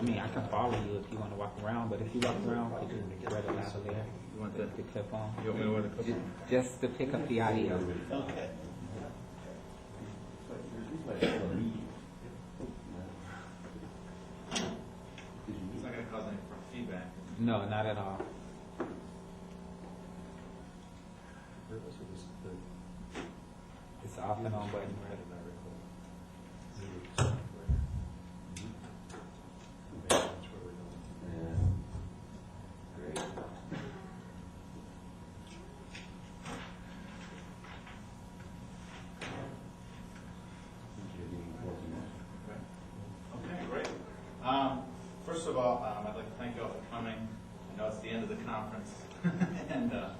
mean, I can follow you if you want to walk around, but if you walk around, could you read it out of there? You want the, The clip on? you want me to wear the clip? Just to pick up the audio. Okay. It's not going to cause any feedback. No, not at all. It's off and on button. Okay, great. First of all, I'd like to thank you all for coming. I know it's the end of the conference, and I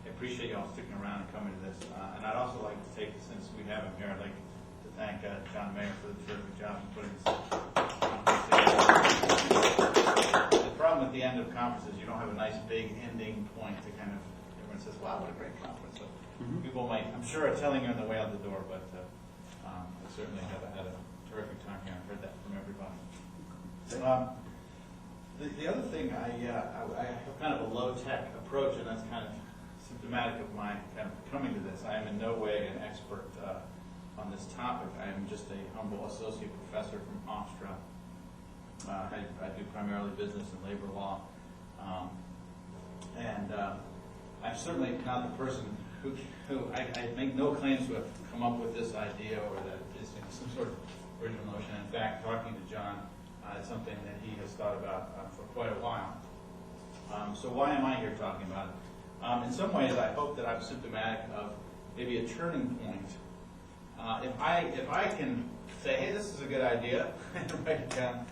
appreciate you all sticking around and coming to this. And I'd also like to take, since we have him here, I'd like to thank John Mayer for the terrific job in putting this conference together. The problem at the end of conferences, you don't have a nice big ending point to kind of, everyone says, wow, what a great conference. So people might, I'm sure, are telling you on the way out the door, but I certainly had a terrific time here. I've heard that from everybody. The other thing, I have kind of a low-tech approach, and that's kind of symptomatic of my kind of coming to this. I am in no way an expert on this topic. I am just a humble associate professor from Hofstra. I do primarily business and labor law. I'm certainly not the person who I make no claims to have come up with this idea or that it's some sort of original notion. In fact, talking to John, it's something that he has thought about for quite a while. So why am I here talking about it? In some ways, I hope that I'm symptomatic of maybe a turning point. If I can say, hey, this is a good idea, and write it down,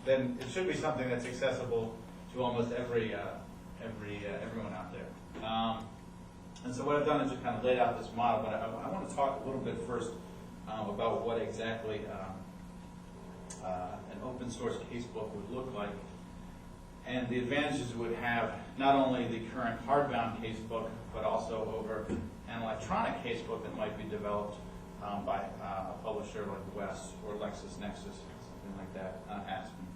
then it should be something that's accessible to almost everyone out there. And so what I've done is just kind of laid out this model, but I want to talk a little bit first about what exactly an open source casebook would look like, and the advantages it would have not only the current hardbound casebook, but also over an electronic casebook that might be developed by a publisher like Wes or LexisNexis, something like that, Aspen.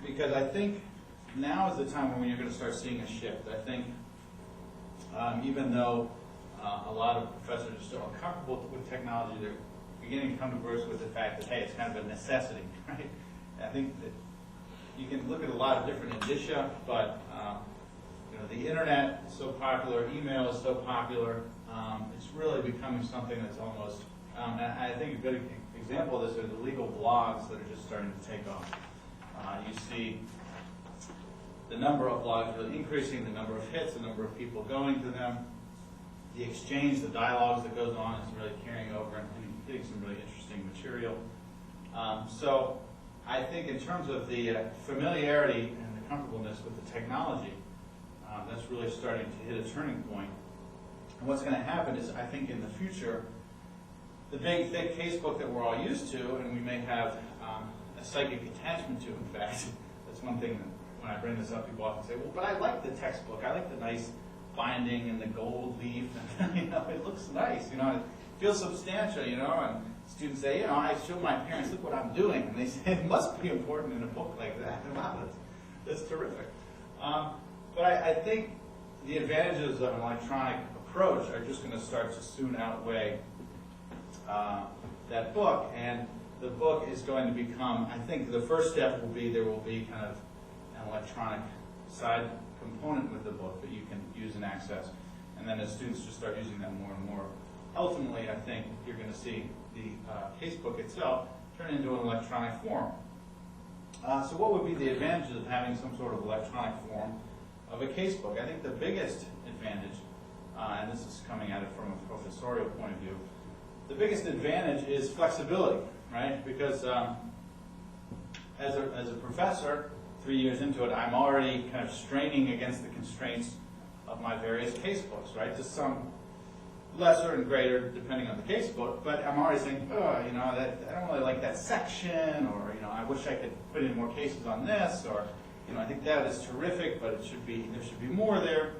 Because I think now is the time when you're going to start seeing a shift. I think even though a lot of professors are still uncomfortable with technology, they're beginning to come to grips with the fact that, hey, it's kind of a necessity, right? I think that you can look at a lot of different indicia, but the internet is so popular, email is so popular, it's really becoming something that's almost, and I think a good example of this are the legal blogs that are just starting to take off. You see the number of blogs really increasing, the number of hits, the number of people going to them, the exchange, the dialogues that goes on is really carrying over and getting some really interesting material. So I think in terms of the familiarity and the comfortableness with the technology, that's really starting to hit a turning point. And what's going to happen is, I think in the future, the big, thick casebook that we're all used to, and we may have a psychic attachment to, in fact, that's one thing that when I bring this up, people often say, well, but I like the textbook. I like the nice binding and the gold leaf, and it looks nice, it feels substantial, and students say, I show my parents, look what I'm doing, and they say, it must be important in a book like that. Wow, that's terrific. But I think the advantages of an electronic approach are just going to start to soon outweigh that book, and the book is going to become, I think the first step will be there will be kind of an electronic side component with the book that you can use and access. And then as students just start using that more and more, ultimately I think you're going to see the casebook itself turn into an electronic form. So what would be the advantages of having some sort of electronic form of a casebook? I think the biggest advantage, and this is coming at it from a professorial point of view, the biggest advantage is flexibility, right? Because as a professor, 3 years into it, I'm already kind of straining against the constraints of my various casebooks, right? To some lesser and greater, depending on the casebook, but I'm already saying, I don't really like that section, or I wish I could put in more cases on this, or I think that is terrific, but there should be more there.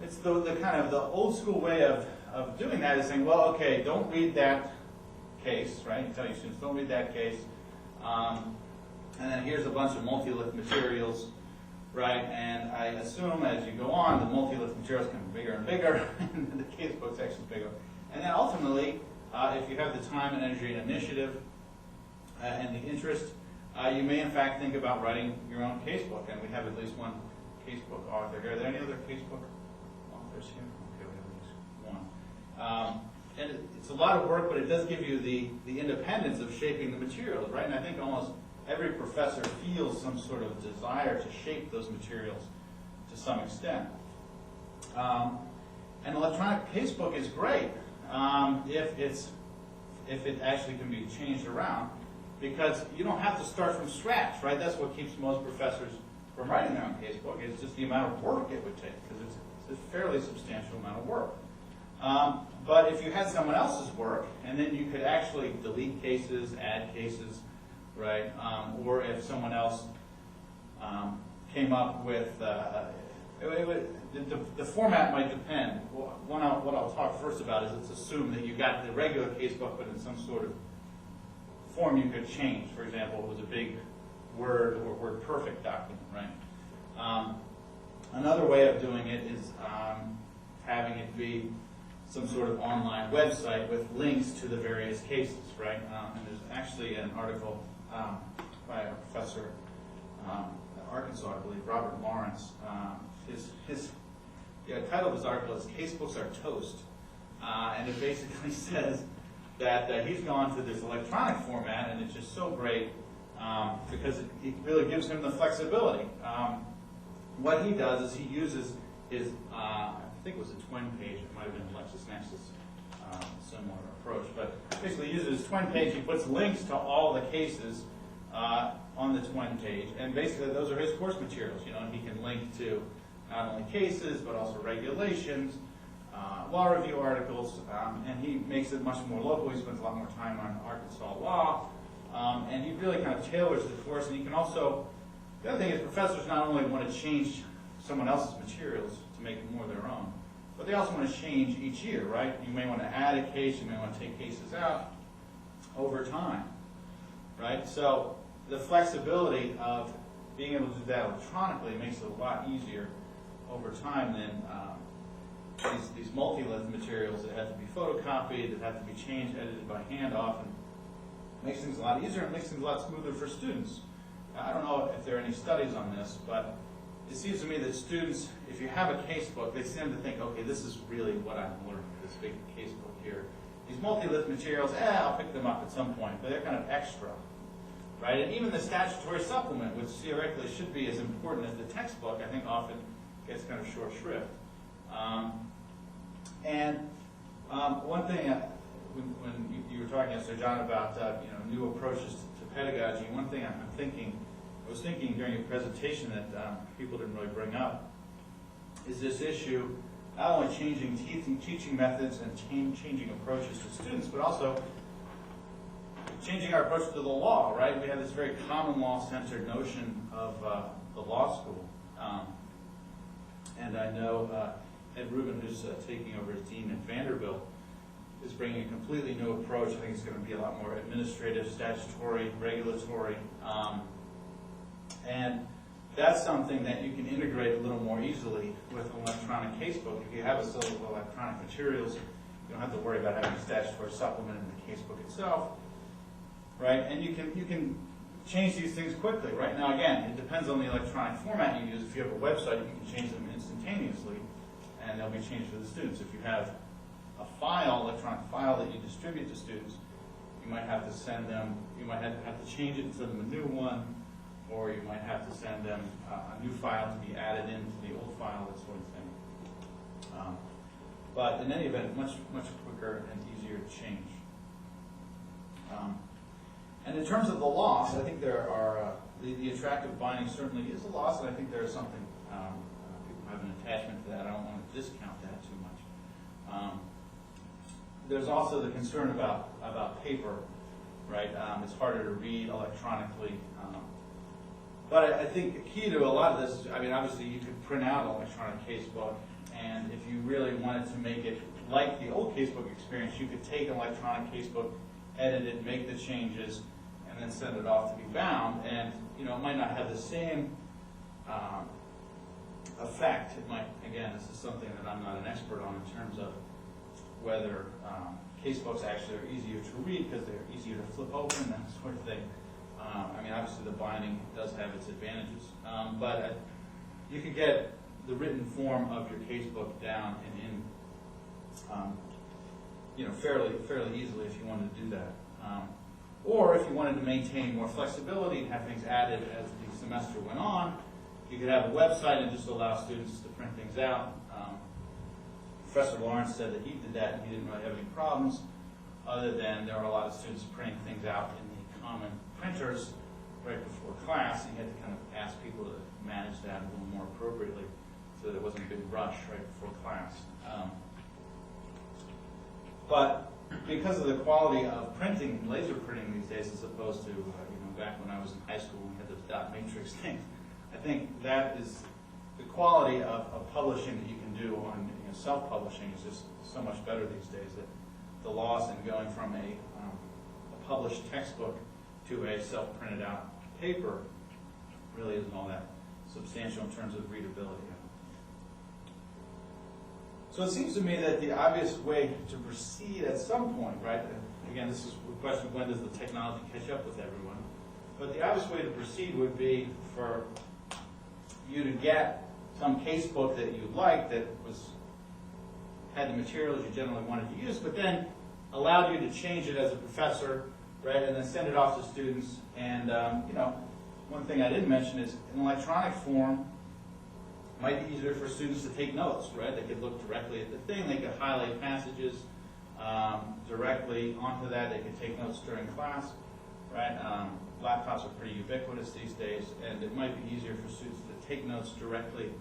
It's the kind of the old school way of doing that is saying, well, okay, don't read that case, right? You tell your students, don't read that case. And then here's a bunch of multi-lift materials, right? And I assume as you go on, the multi-lift materials become bigger and bigger, and the casebook section is bigger. And then ultimately, if you have the time and energy and initiative and the interest, you may in fact think about writing your own casebook. And we have at least one casebook author here. Are there any other casebook authors here? Okay, we have at least one. And it's a lot of work, but it does give you the independence of shaping the materials, right? And I think almost every professor feels some sort of desire to shape those materials to some extent. An electronic casebook is great if it actually can be changed around, because you don't have to start from scratch, right? That's what keeps most professors from writing their own casebook. It's just the amount of work it would take, because it's a fairly substantial amount of work. But if you had someone else's work, and then you could actually delete cases, add cases, right? Or if someone else came up with, the format might depend. What I'll talk first about is let's assume that you got the regular casebook, but in some sort of form you could change. For example, it was a big Word or WordPerfect document, right? Another way of doing it is having it be some sort of online website with links to the various cases, right? And there's actually an article by a professor at Arkansas, I believe, Robert Lawrence. The title of his article is "Casebooks Are Toast," and it basically says that he's gone to this electronic format, and it's just so great because it really gives him the flexibility. What he does is he uses his, I think it was a twin page, it might have been LexisNexis, similar approach, but basically he uses his twin page, he puts links to all the cases on the twin page, and basically those are his course materials, and he can link to not only cases, but also regulations, law review articles, and he makes it much more local. He spends a lot more time on Arkansas law, and he really kind of tailors the course, and he can also, the other thing is professors not only want to change someone else's materials to make it more their own, but they also want to change each year, right? You may want to add a case, you may want to take cases out over time, right? So the flexibility of being able to do that electronically makes it a lot easier over time than these multi-lift materials that have to be photocopied, that have to be changed, edited by hand often. Makes things a lot easier and makes things a lot smoother for students. I don't know if there are any studies on this, but it seems to me that students, if you have a casebook, they tend to think, okay, this is really what I'm learning, this big casebook here. These multi-lift materials, I'll pick them up at some point, but they're kind of extra, right? And even the statutory supplement, which theoretically should be as important as the textbook, I think often gets kind of short shrift. One thing, when you were talking yesterday, John, about new approaches to pedagogy, one thing I was thinking during your presentation that people didn't really bring up is this issue, not only changing teaching methods and changing approaches to students, but also changing our approach to the law, right? We have this very common law-centered notion of the law school. And I know Ed Rubin, who's taking over as dean at Vanderbilt, is bringing a completely new approach. I think it's going to be a lot more administrative, statutory, regulatory. And that's something that you can integrate a little more easily with an electronic casebook. If you have a set of electronic materials, you don't have to worry about having a statutory supplement in the casebook itself, right? And you can change these things quickly. Right now, again, it depends on the electronic format you use. If you have a website, you can change them instantaneously, and they'll be changed for the students. If you have a file, electronic file that you distribute to students, you might have to send them, you might have to change it and send them a new one, or you might have to send them a new file to be added into the old file, that sort of thing. But in any event, much quicker and easier to change. And in terms of the loss, I think there are, the attractive binding certainly is a loss, and I think there's something, people have an attachment to that. I don't want to discount that too much. There's also the concern about paper, right? It's harder to read electronically. But I think the key to a lot of this, I mean, obviously you could print out an electronic casebook, and if you really wanted to make it like the old casebook experience, you could take an electronic casebook edit it, make the changes, and then send it off to be bound. And it might not have the same effect. It might, again, this is something that I'm not an expert on in terms of whether casebooks actually are easier to read because they're easier to flip open, that sort of thing. Obviously the binding does have its advantages, but you could get the written form of your casebook down and in, fairly easily if you wanted to do that. Or if you wanted to maintain more flexibility and have things added as the semester went on, you could have a website and just allow students to print things out. Professor Lawrence said that he did that and he didn't really have any problems, other than there were a lot of students printing things out in the common printers right before class, and you had to kind of ask people to manage that a little more appropriately so that it wasn't a big rush right before class. But because of the quality of printing, laser printing these days, as opposed to back when I was in high school we had those dot matrix things, I think that is the quality of publishing that you can do on self-publishing is just so much better these days that the loss in going from a published textbook to a self-printed out paper really isn't all that substantial in terms of readability. So it seems to me that the obvious way to proceed at some point, right? Again, this is a question of when does the technology catch up with everyone? But the obvious way to proceed would be for you to get some casebook that you liked that had the materials you generally wanted to use, but then allowed you to change it as a professor, right? And then send it off to students. And one thing I didn't mention is in electronic form. It might be easier for students to take notes, right? They could look directly at the thing. They could highlight passages directly onto that. They could take notes during class, right? Laptops are pretty ubiquitous these days, and it might be easier for students to take notes directly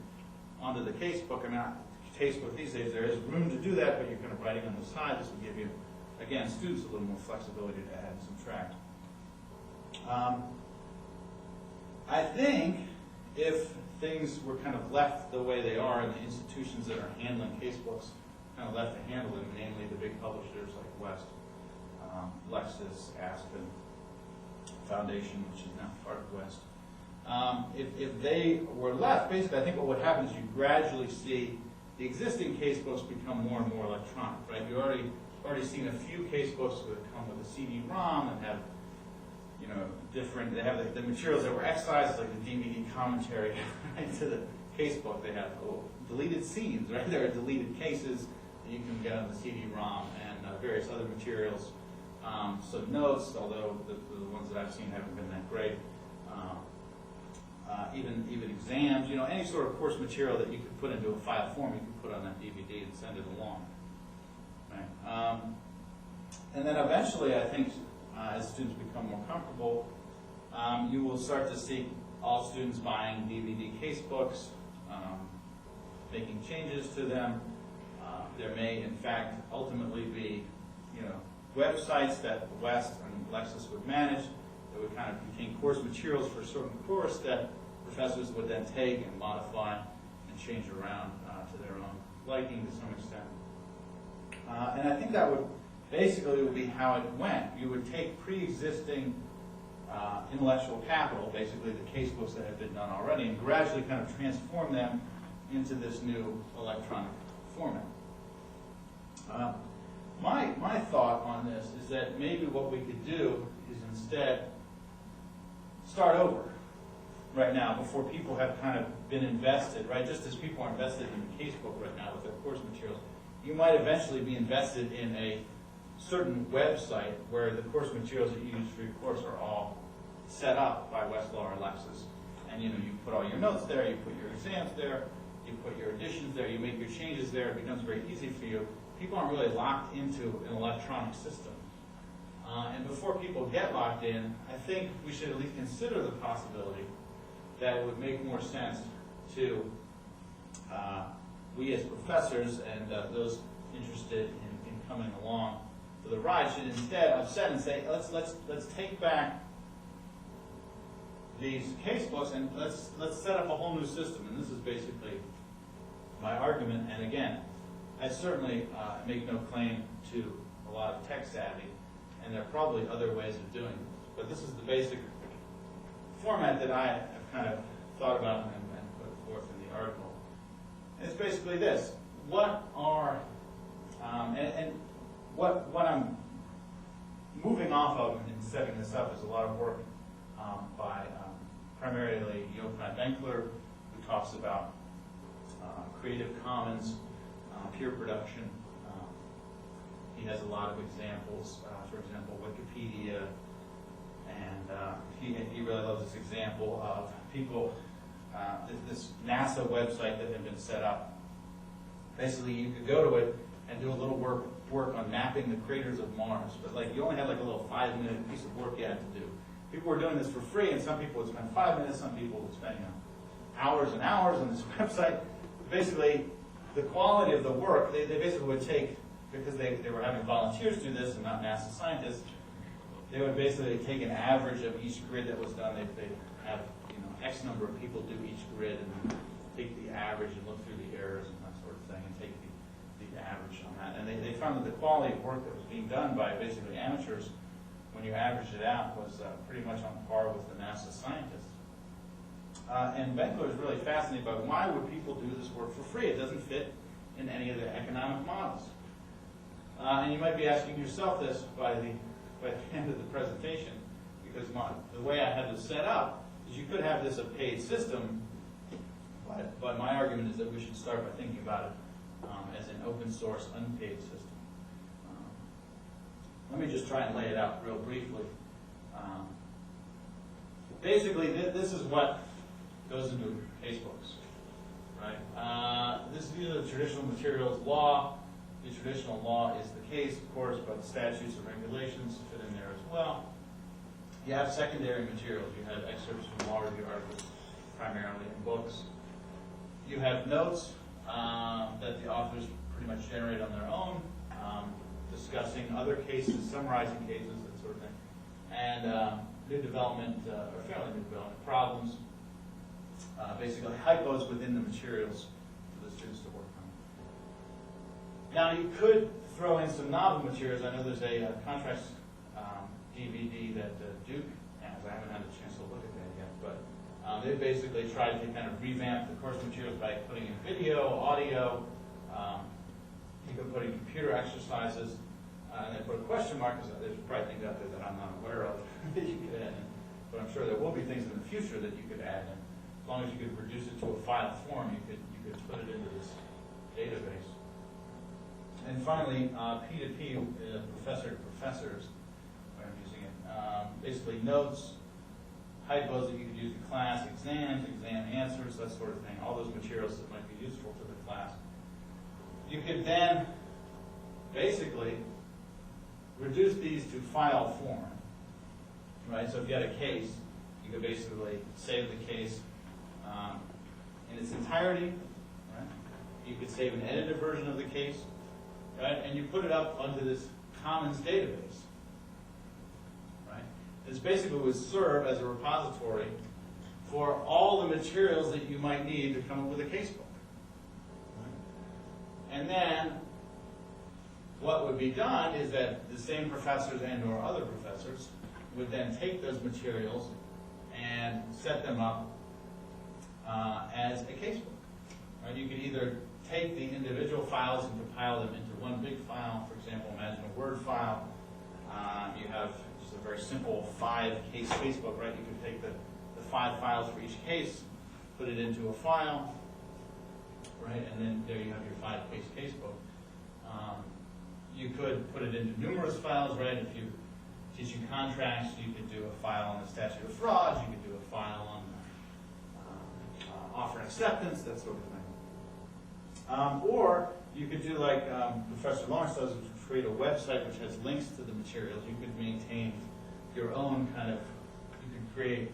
onto the casebook. Casebook these days, there is room to do that, but you're kind of writing on the side. This will give you, again, students a little more flexibility to add and subtract. I think if things were kind of left the way they are, and the institutions that are handling casebooks kind of left to handle them, namely the big publishers like West, Lexis, Aspen, Foundation, which is now part of West. If they were left, basically, I think what would happen is you gradually see the existing casebooks become more and more electronic, right? You've already seen a few casebooks that come with a CD-ROM and have different, they have the materials that were excised, like the DVD commentary into the casebook. They have deleted scenes, right? There are deleted cases that you can get on the CD-ROM and various other materials. Some notes, although the ones that I've seen haven't been that great. Even exams, any sort of course material that you could put into a file form, you can put on that DVD and send it along. Right? And then eventually, I think, as students become more comfortable, you will start to see all students buying DVD casebooks, making changes to them. There may, in fact, ultimately be, websites that West and Lexis would manage that would kind of contain course materials for a certain course that professors would then take and modify and change around to their own liking to some extent. And I think that would basically would be how it went. You would take pre-existing intellectual capital, basically the casebooks that have been done already, and gradually kind of transform them into this new electronic format. My thought on this is that maybe what we could do is instead start over right now before people have kind of been invested, right? Just as people are invested in the casebook right now with their course materials, you might eventually be invested in a certain website where the course materials that you use for your course are all set up by Westlaw or Lexis. And you put all your notes there, you put your exams there, you put your additions there, you make your changes there, it becomes very easy for you. People aren't really locked into an electronic system. And before people get locked in, I think we should at least consider the possibility that it would make more sense to, we as professors and those interested in coming along for the ride should instead upset and say, let's take back these casebooks and let's set up a whole new system. And this is basically my argument. And again, I certainly make no claim to a lot of tech savvy, and there are probably other ways of doing this. But this is the basic format that I have kind of thought about and put forth in the article. And it's basically this. What are, what I'm moving off of in setting this up is a lot of work by primarily Johan Benkler, who talks about Creative Commons, peer production. He has a lot of examples, for example, Wikipedia, and he really loves this example of people, this NASA website that had been set up. Basically, you could go to it and do a little work on mapping the craters of Mars, but like you only had like a little 5-minute piece of work you had to do. People were doing this for free, and some people would spend 5 minutes, some people would spend hours and hours on this website. Basically, the quality of the work, they basically would take, because they were having volunteers do this and not NASA scientists, they would basically take an average of each grid that was done. They'd have X number of people do each grid and take the average and look through the errors and that sort of thing and take the average on that. And they found that the quality of work that was being done by basically amateurs, when you averaged it out, was pretty much on par with the NASA scientists. And Benkler is really fascinated by why would people do this work for free? It doesn't fit in any of the economic models. And you might be asking yourself this by the end of the presentation, because the way I had this set up is you could have this a paid system, but my argument is that we should start by thinking about it as an open source, unpaid system. Let me just try and lay it out real briefly. Basically, this is what goes into Casebooks, right? These are the traditional materials law. The traditional law is the case, of course, but the statutes and regulations fit in there as well. You have secondary materials. You have excerpts from law review articles, primarily in books. You have notes that the authors pretty much generate on their own, discussing other cases, summarizing cases, that sort of thing. And new development, or fairly new development problems, basically hypos within the materials for the students to work on. Now you could throw in some novel materials. I know there's a contracts DVD that Duke has. I haven't had a chance to look at that yet, but they basically tried to kind of revamp the course materials by putting in video, audio. You could put in computer exercises, and then put a question mark, because there's probably things out there that I'm not aware of that you could add in. But I'm sure there will be things in the future that you could add in. As long as you could reduce it to a file form, you could put it into this database. And finally, P2P, professor to professors, where I'm using it, basically notes, hypos that you could use in class, exams, exam answers, that sort of thing, all those materials that might be useful to the class. You could then basically reduce these to file form, right? So if you had a case, you could basically save the case in its entirety, right? You could save an edited version of the case, right? And you put it up onto this commons database, right? This basically would serve as a repository for all the materials that you might need to come up with a casebook. And then what would be done is that the same professors and or other professors would then take those materials and set them up as a casebook. Right? You could either take the individual files and compile them into one big file. For example, imagine a Word file. You have just a very simple 5-case casebook, right? You could take the 5 files for each case, put it into a file, right? And then there you have your 5-case casebook. You could put it into numerous files, right? If you're teaching contracts, you could do a file on the statute of frauds. You could do a file on offer and acceptance, that sort of thing. Or you could do like Professor Lawrence does, which is create a website which has links to the materials. You could maintain your own you could create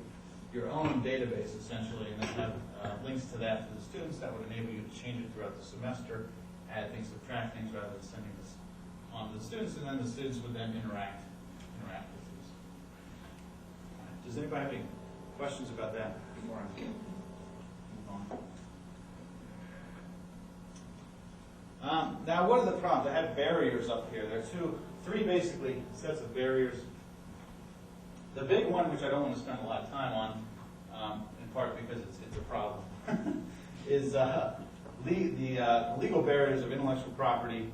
your own database essentially, and then have links to that for the students. That would enable you to change it throughout the semester, add things, subtract things, rather than sending this on to the students, and then the students would then interact with these. Right. Does anybody have any questions about that before I move on? Now, what are the problems? I have barriers up here. There are three basically sets of barriers. The big one, which I don't want to spend a lot of time on, in part because it's a problem, is the legal barriers of intellectual property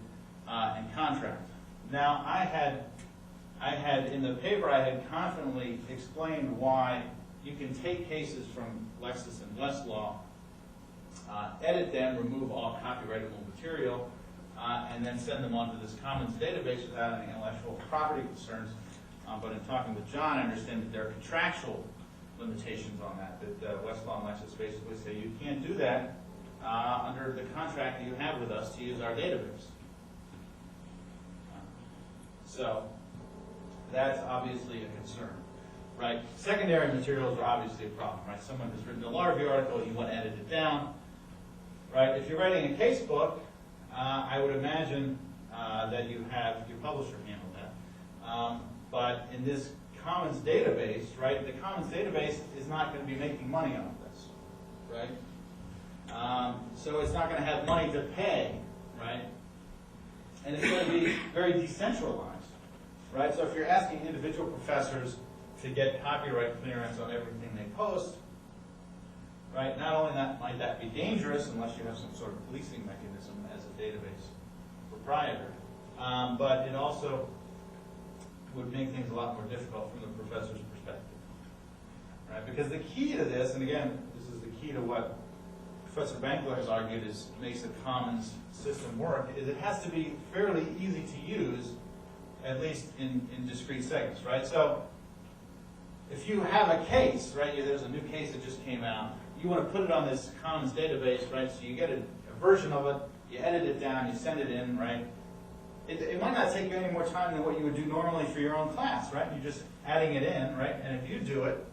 and contract. Now, I had in the paper, I had confidently explained why you can take cases from Lexis and Westlaw, edit them, remove all copyrightable material, and then send them onto this commons database without any intellectual property concerns. But in talking with John, I understand that there are contractual limitations on that Westlaw and Lexis basically say you can't do that under the contract that you have with us to use our database. So that's obviously a concern, right? Secondary materials are obviously a problem, right? Someone has written a law review article, you want to edit it down, right? If you're writing a case book, I would imagine that you have your publisher handle that. But in this commons database, right, the commons database is not going to be making money off this, right? So it's not going to have money to pay, right? And it's going to be very decentralized, right? So if you're asking individual professors to get copyright clearance on everything they post, right, not only might that be dangerous unless you have some sort of policing mechanism as a database proprietor, but it also would make things a lot more difficult from the professor's perspective, right? Because the key to this, and again, this is the key to what Professor Bankler has argued makes the commons system work, is it has to be fairly easy to use, at least in discrete segments, right? So if you have a case, right, there's a new case that just came out, you want to put it on this commons database, right, so you get a version of it, you edit it down, you send it in, right? It might not take you any more time than what you would do normally for your own class, right? You're just adding it in, right? And if you do it,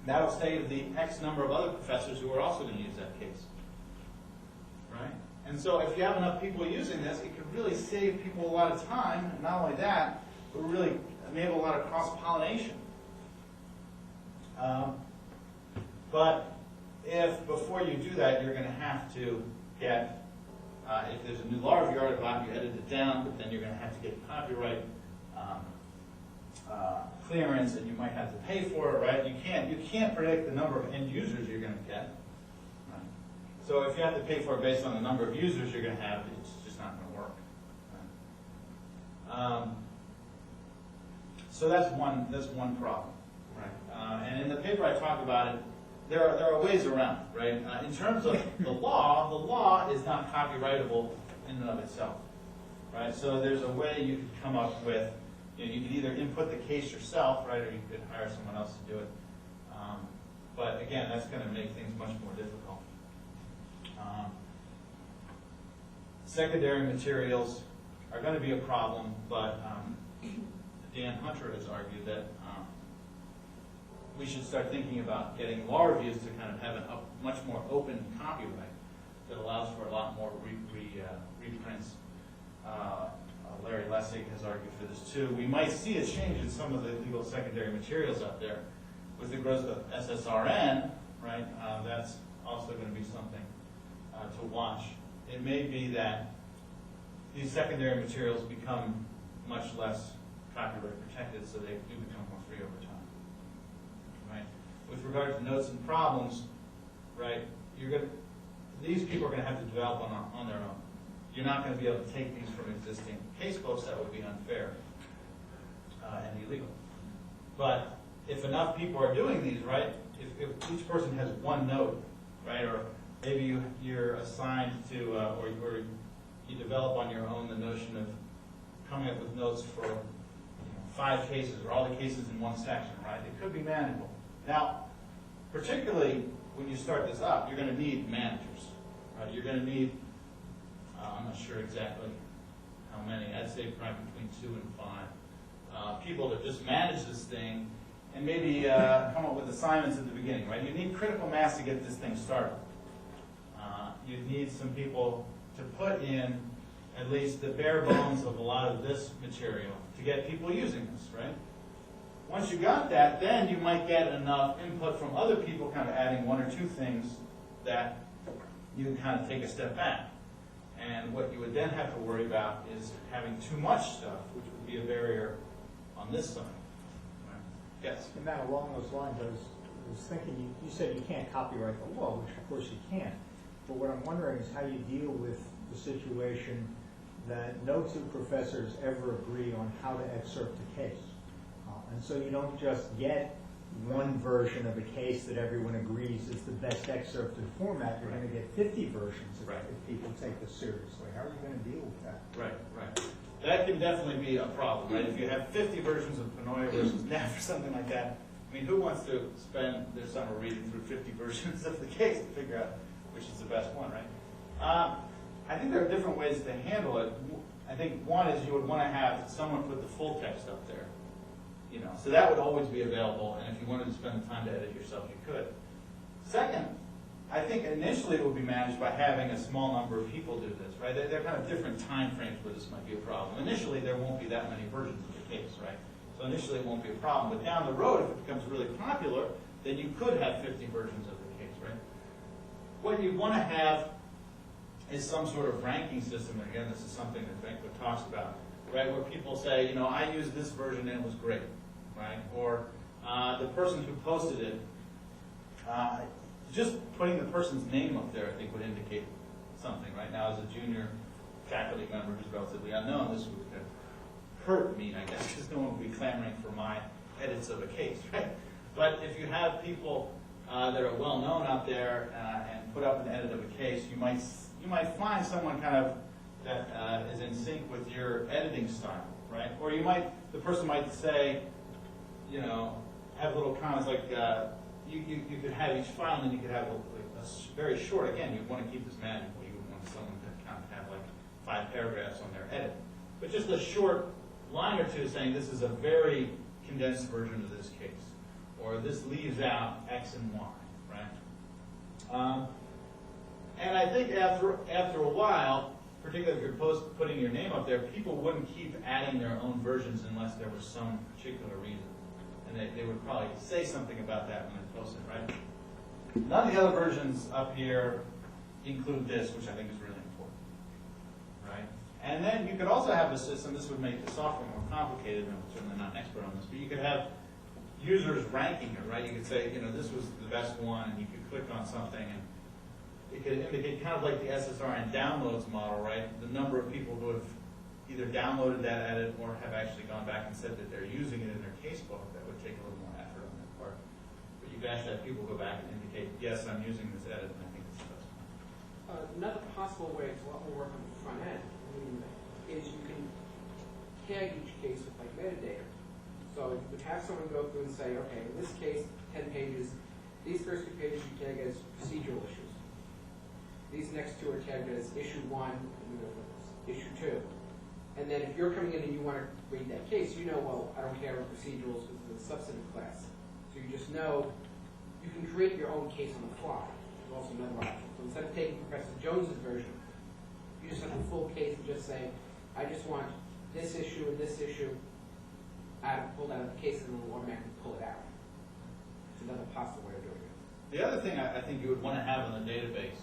that'll save the X number of other professors who are also going to use that case, right? And so if you have enough people using this, it could really save people a lot of time. And not only that, but really enable a lot of cross-pollination. But if before you do that, you're going to have to get, if there's a new law review article out, you edit it down, but then you're going to have to get copyright clearance, and you might have to pay for it, right? You can't predict the number of end users you're going to get. Right? So if you have to pay for it based on the number of users you're going to have, it's just not going to work. Right? So that's one problem, right? And in the paper I talk about it. There are ways around, right? In terms of the law is not copyrightable in and of itself, right? So there's a way you could come up with, you could either input the case yourself, right, or you could hire someone else to do it. But again, that's going to make things much more difficult. Secondary materials are going to be a problem, but Dan Hunter has argued that we should start thinking about getting law reviews to kind of have a much more open copyright that allows for a lot more reprints. Larry Lessig has argued for this too. We might see a change in some of the legal secondary materials out there. With the growth of SSRN, right, that's also going to be something to watch. It may be that these secondary materials become much less copyright protected, so they do become more free over time. Right? With regard to notes and problems, right, these people are going to have to develop on their own. You're not going to be able to take these from existing case books. That would be unfair and illegal. But if enough people are doing these, right, if each person has one note, right, or maybe you're assigned to, or you develop on your own the notion of coming up with notes for 5 cases, or all the cases in one section, right? It could be manageable. Now, particularly when you start this up, you're going to need managers, right? You're going to need, I'm not sure exactly how many, I'd say probably between 2 and 5 people to just manage this thing and maybe come up with assignments at the beginning, right? You need critical mass to get this thing started. You need some people to put in at least the bare bones of a lot of this material to get people using this, right? Once you got that, then you might get enough input from other people kind of adding 1 or 2 things that you can kind of take a step back. And what you would then have to worry about is having too much stuff, which would be a barrier on this side. Right? Yes? And that along those lines, I was thinking, you said you can't copyright the law, which of course you can't. But what I'm wondering is how you deal with the situation that no two professors ever agree on how to excerpt a case. And so you don't just get one version of a case that everyone agrees is the best excerpted format. You're going to get 50 versions if people take this seriously. How are you going to deal with that? Right. That can definitely be a problem, right? If you have 50 versions of Panoia versus Neff or something like that, I mean, who wants to spend their summer reading through 50 versions of the case to figure out which is the best one, right? I think there are different ways to handle it. I think one is you would want to have someone put the full text up there. You know, so that would always be available, and if you wanted to spend the time to edit yourself, you could. Second, I think initially it would be managed by having a small number of people do this, right? They're kind of different time frames where this might be a problem. Initially, there won't be that many versions of the case, right? So initially it won't be a problem, but down the road, if it becomes really popular, then you could have 50 versions of the case, right? What you want to have is some sort of ranking system, and again, this is something that Tango talks about, right? Where people say, you know, I used this version and it was great, right? Or the person who posted it, just putting the person's name up there, I think, would indicate something. Right now, as a junior faculty member who's relatively unknown, this would hurt me, I guess, because no one would be clamoring for my edits of a case, right? But if you have people that are well known out there and put up an edit of a case, you might find someone kind of that is in sync with your editing style, right? Or the person might say, you know, have little comments like you could have each file, and then you could have a very short. Again, you'd want to keep this manageable. You would want someone to kind of have like 5 paragraphs on their edit, but just a short line or two saying this is a very condensed version of this case, or this leaves out X and Y, right? And I think after a while, particularly if you're putting your name up there, people wouldn't keep adding their own versions unless there was some particular reason. And they would probably say something about that when they post it, right? None of the other versions up here include this, which I think is really important, right? And then you could also have a system, this would make the software more complicated, and I'm certainly not an expert on this, but you could have users ranking it, right? You could say, you know, this was the best one, and you could click on something, and it could indicate kind of like the SSRN downloads model, right? The number of people who have either downloaded that edit or have actually gone back and said that they're using it in their casebook. That would take a little more effort on their part. But you could actually have people go back and indicate, yes, I'm using this edit, and I think it's the best one. Another possible way, it's a lot more work on the front end, is you can tag each case with like metadata. So you would have someone go through and say, okay, in this case, 10 pages, these first 2 pages you tag as procedural issues. These next 2 are tagged as issue 1 and issue 2. And then if you're coming in and you want to read that case, you know, well, I don't care about procedurals because it's a substantive class. So you just know you can create your own case on the fly. There's also another option. So instead of taking Professor Jones's version, you just have a full case and just say, I just want this issue and this issue pulled out of the case, and then we'll automatically pull it out. It's another possible way of doing it. The other thing I think you would want to have in the database,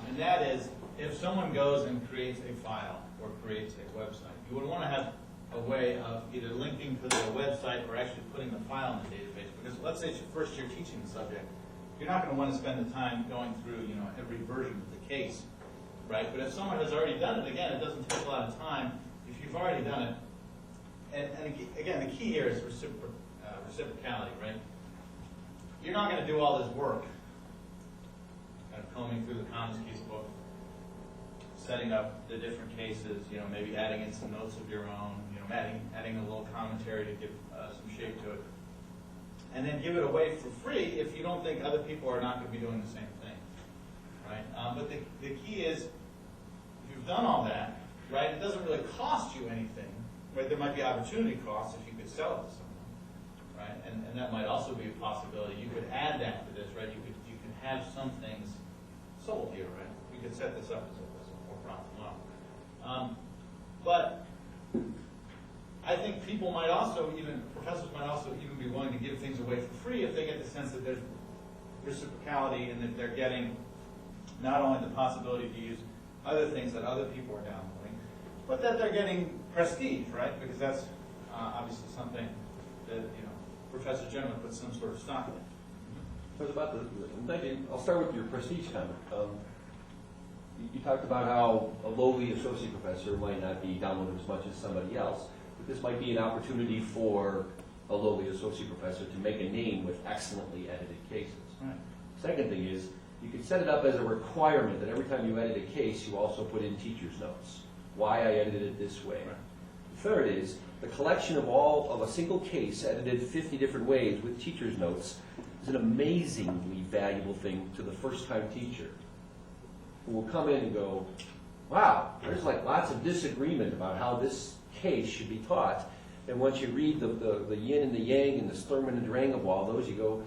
and that is if someone goes and creates a file or creates a website, you would want to have a way of either linking to their website or actually putting the file in the database. Because let's say it's your first year teaching the subject, you're not going to want to spend the time going through, you know, every version of the case, right? But if someone has already done it, again, it doesn't take a lot of time. If you've already done it, and again, the key here is reciprocality, right? You're not going to do all this work, kind of combing through the Commons Casebook, setting up the different cases, you know, maybe adding in some notes of your own, you know, adding a little commentary to give some shape to it, and then give it away for free if you don't think other people are not going to be doing the same thing, right? But the key is, if you've done all that, right, it doesn't really cost you anything, right? There might be opportunity costs if you could sell it to someone, right? And that might also be a possibility. You could add that to this, right? You could have some things sold here, right? You could set this up as a more profit model. But I think people might also, professors might also even be willing to give things away for free if they get the sense that there's reciprocality and that they're getting not only the possibility to use other things that other people are downloading, but that they're getting prestige, right? Because that's obviously something that, professors generally put some sort of stock in. So it's about thank you. I'll start with your prestige comment. You talked about how a lowly associate professor might not be downloaded as much as somebody else, but this might be an opportunity for a lowly associate professor to make a name with excellently edited cases. Right. Second thing is, you could set it up as a requirement that every time you edit a case, you also put in teacher's notes. Why I edited it this way. Right. The third is, the collection of a single case edited 50 different ways with teacher's notes is an amazingly valuable thing to the first-time teacher, who will come in and go, wow, there's like lots of disagreement about how this case should be taught. And once you read the yin and the yang and the Sturm and the Drang of all those, you go,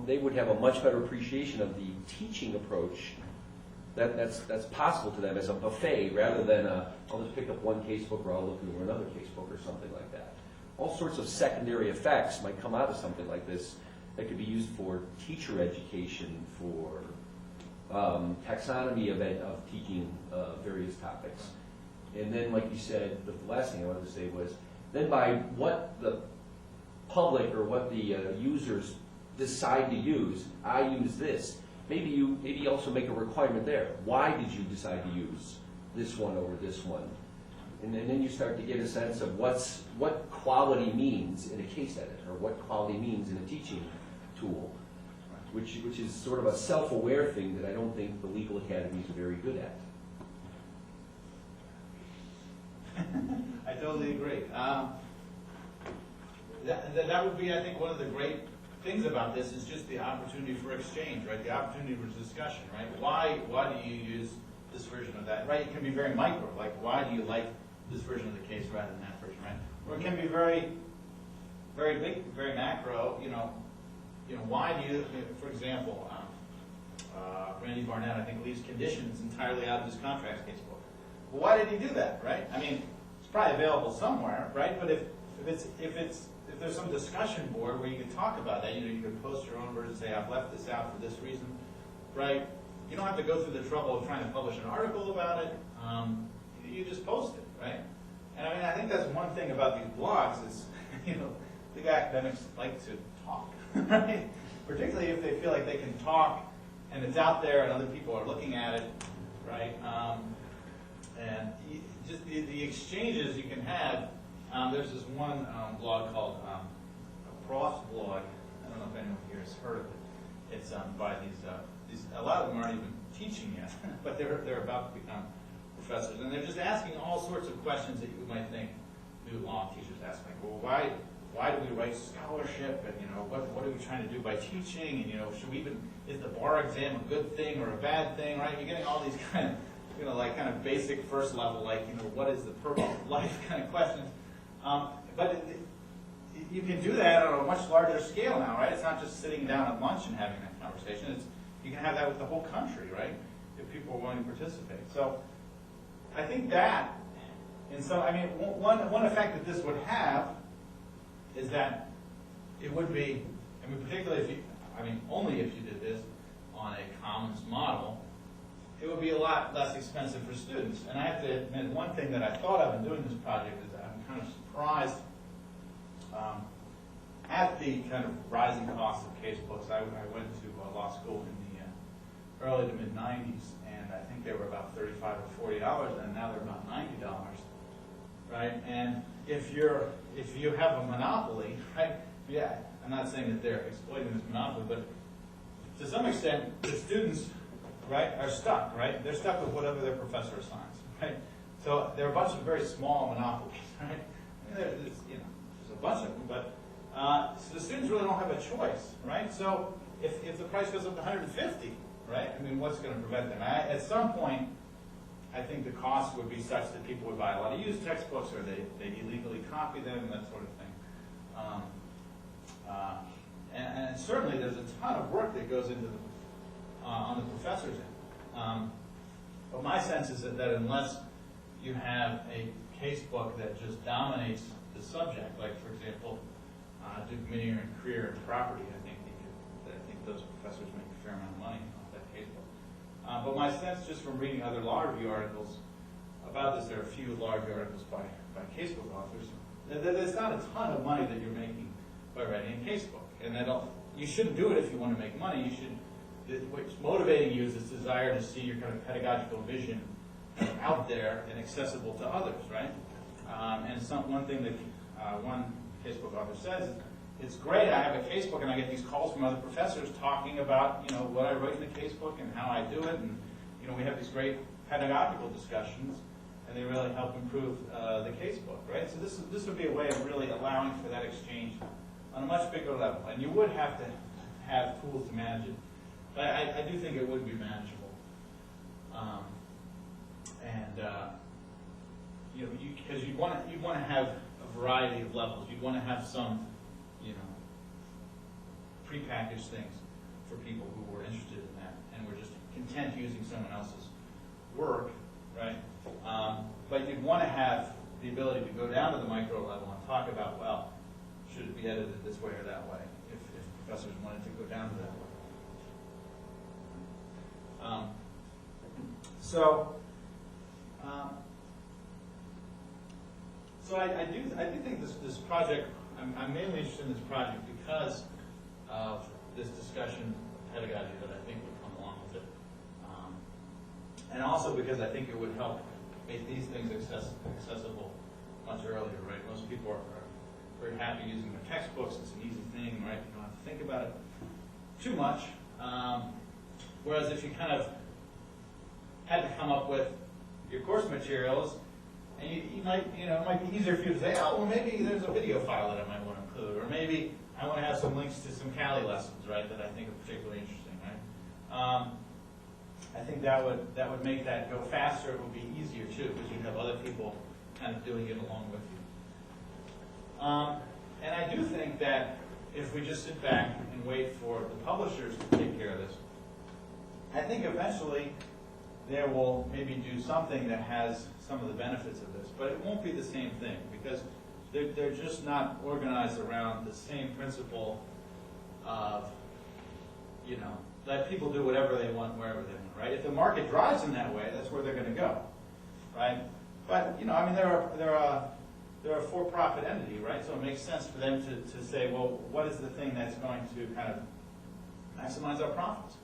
they would have a much better appreciation of the teaching approach that's possible to them as a buffet, rather than I'll just pick up one casebook or I'll look over another casebook or something like that. All sorts of secondary effects might come out of something like this that could be used for teacher education, for taxonomy of teaching various topics. And then, like you said, the last thing I wanted to say was, then by what the public or what the users decide to use, I use this. Maybe you also make a requirement there. Why did you decide to use this one over this one? And then you start to get a sense of what quality means in a case edit, or what quality means in a teaching tool, which is sort of a self-aware thing that I don't think the legal academies are very good at. I totally agree. That would be, I think, one of the great things about this is just the opportunity for exchange, right? The opportunity for discussion, right? Why do you use this version of that, right? It can be very micro, like why do you like this version of the case rather than that version, right? Or it can be very, very big, very macro. Why do you, for example, Randy Barnett, I think, leaves conditions entirely out of his contracts casebook. Well, why did he do that, right? I mean, it's probably available somewhere, right? But if there's some discussion board where you can talk about that, you can post your own version, say, I've left this out for this reason, right? You don't have to go through the trouble of trying to publish an article about it. You just post it, right? And I mean, I think that's one thing about these blogs is, the academics like to talk, right? Particularly if they feel like they can talk and it's out there and other people are looking at it, right? And just the exchanges you can have. There's this one blog called a Prof blog. I don't know if anyone here has heard of it. It's by these. A lot of them aren't even teaching yet, but they're about to become professors, and they're just asking all sorts of questions that you might think new law teachers ask, like, well, why do we write scholarship, and what are we trying to do by teaching, and should we even, is the bar exam a good thing or a bad thing, right? You're getting all these kind of basic first level, like what is the purpose of life kind of questions. But you can do that on a much larger scale now, right? It's not just sitting down at lunch and having that conversation. You can have that with the whole country, right? If people are willing to participate. So I think that, one effect that this would have is that it would be, particularly only if you did this on a commons model, it would be a lot less expensive for students. And I have to admit, one thing that I thought of in doing this project is that I'm kind of surprised at the kind of rising cost of casebooks. I went to law school in the early to mid 90s, and I think they were about $35 or $40, and now they're about $90, right? And if you have a monopoly, right? Yeah, I'm not saying that they're exploiting this monopoly, but to some extent, the students, right, are stuck, right? They're stuck with whatever their professor assigns, right? So there are a bunch of very small monopolies, right? There's a bunch of them, but so the students really don't have a choice, right? So if the price goes up to $150, right? What's going to prevent them? At some point, I think the cost would be such that people would buy a lot of used textbooks, or they illegally copy them, and that sort of thing. And certainly, there's a ton of work that goes into on the professor's end. But my sense is that unless you have a casebook that just dominates the subject, like, for example, Duke-Minier and Creer and property, I think those professors make a fair amount of money off that casebook. But my sense, just from reading other law review articles about this, there are a few law review articles by casebook authors, that there's not a ton of money that you're making by writing a casebook. And you shouldn't do it if you want to make money. You should, what's motivating you is this desire to see your kind of pedagogical vision out there and accessible to others, right? And one thing that one casebook author says is, it's great, I have a casebook and I get these calls from other professors talking about, what I wrote in the casebook and how I do it, and, we have these great pedagogical discussions, and they really help improve the casebook, right? So this would be a way of really allowing for that exchange on a much bigger level, and you would have to have tools to manage it, but I do think it would be manageable. Because you'd want to have a variety of levels. You'd want to have some, prepackaged things for people who were interested in that and were just content using someone else's work, right? But you'd want to have the ability to go down to the micro level and talk about, well, should it be edited this way or that way, if professors wanted to go down to that way. So I do think this project, I'm mainly interested in this project because of this discussion of pedagogy that I think would come along with it. And also because I think it would help make these things accessible much earlier, right? Most people are very happy using their textbooks. It's an easy thing, right? You don't have to think about it too much. Whereas if you kind of had to come up with your course materials, and you might, it might be easier for you to say, oh, well, maybe there's a video file that I might want to include, or maybe I want to have some links to some CALI lessons, right, that I think are particularly interesting, right? I think that would make that go faster. It would be easier too, because you'd have other people kind of doing it along with you. And I do think that if we just sit back and wait for the publishers to take care of this, I think eventually they will maybe do something that has some of the benefits of this, but it won't be the same thing because they're just not organized around the same principle of, let people do whatever they want, wherever they want, right? If the market drives them that way, that's where they're going to go, right? But, they're a for-profit entity, right? So it makes sense for them to say, well, what is the thing that's going to kind of maximize our profits,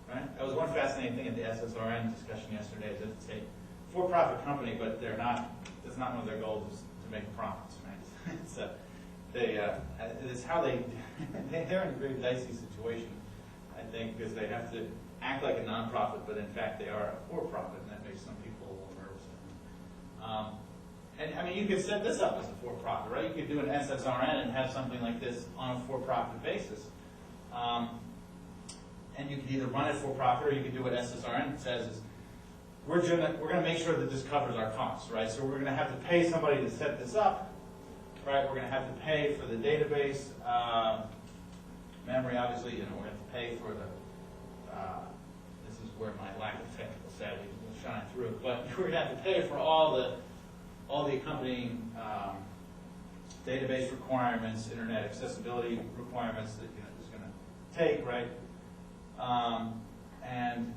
right? That was one fascinating thing in the SSRN discussion yesterday, is that it's a for-profit company, but that's not one of their goals is to make profits, right? So it's how they're in a very dicey situation, I think, because they have to act like a nonprofit, but in fact they are a for-profit, and that makes some people a little nervous. And I mean, you could set this up as a for-profit, right? You could do an SSRN and have something like this on a for-profit basis. And you could either run it for-profit, or you could do what SSRN says is, we're going to make sure that this covers our costs, right? So we're going to have to pay somebody to set this up, right? We're going to have to pay for the database, memory, obviously. We're going to have to pay for the. This is where my lack of technical savvy will shine through. But we're going to have to pay for all the accompanying database requirements, internet accessibility requirements that it's going to take, right? And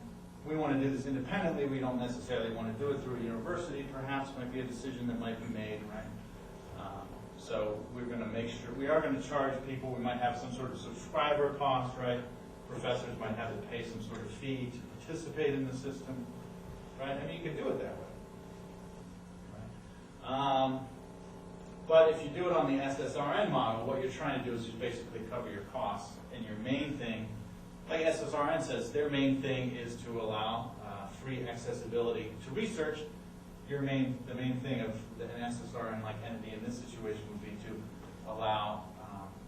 we want to do this independently. We don't necessarily want to do it through a university. Perhaps might be a decision that might be made, right? So we're going to make sure we are going to charge people. We might have some sort of subscriber cost, right? Professors might have to pay some sort of fee to participate in the system, right? I mean, you can do it that way, right? But if you do it on the SSRN model, what you're trying to do is just basically cover your costs, and your main thing, like SSRN says, their main thing is to allow free accessibility to research. The main thing of an SSRN-like entity in this situation would be to allow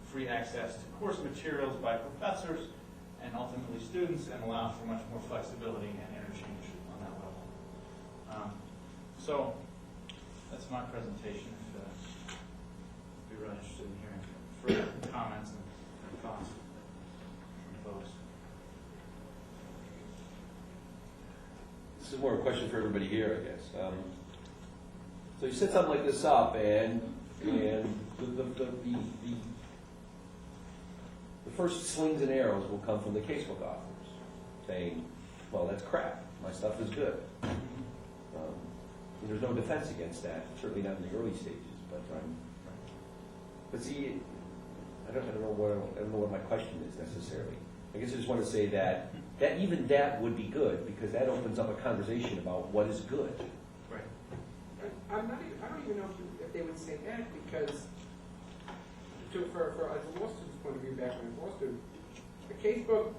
free access to course materials by professors and ultimately students, and allow for much more flexibility and interchange on that level. So that's my presentation. If you're really interested in hearing further comments and thoughts from folks. This is more a question for everybody here, I guess. So you set something like this up, and the first slings and arrows will come from the casebook authors, saying, well, that's crap. My stuff is good. And there's no defense against that, certainly not in the early stages. But see, I don't know what my question is necessarily. I guess I just want to say that even that would be good, because that opens up a conversation about what is good. Right. I don't even know if they would say that, because for a law student's point of view, back when I was a law student, a casebook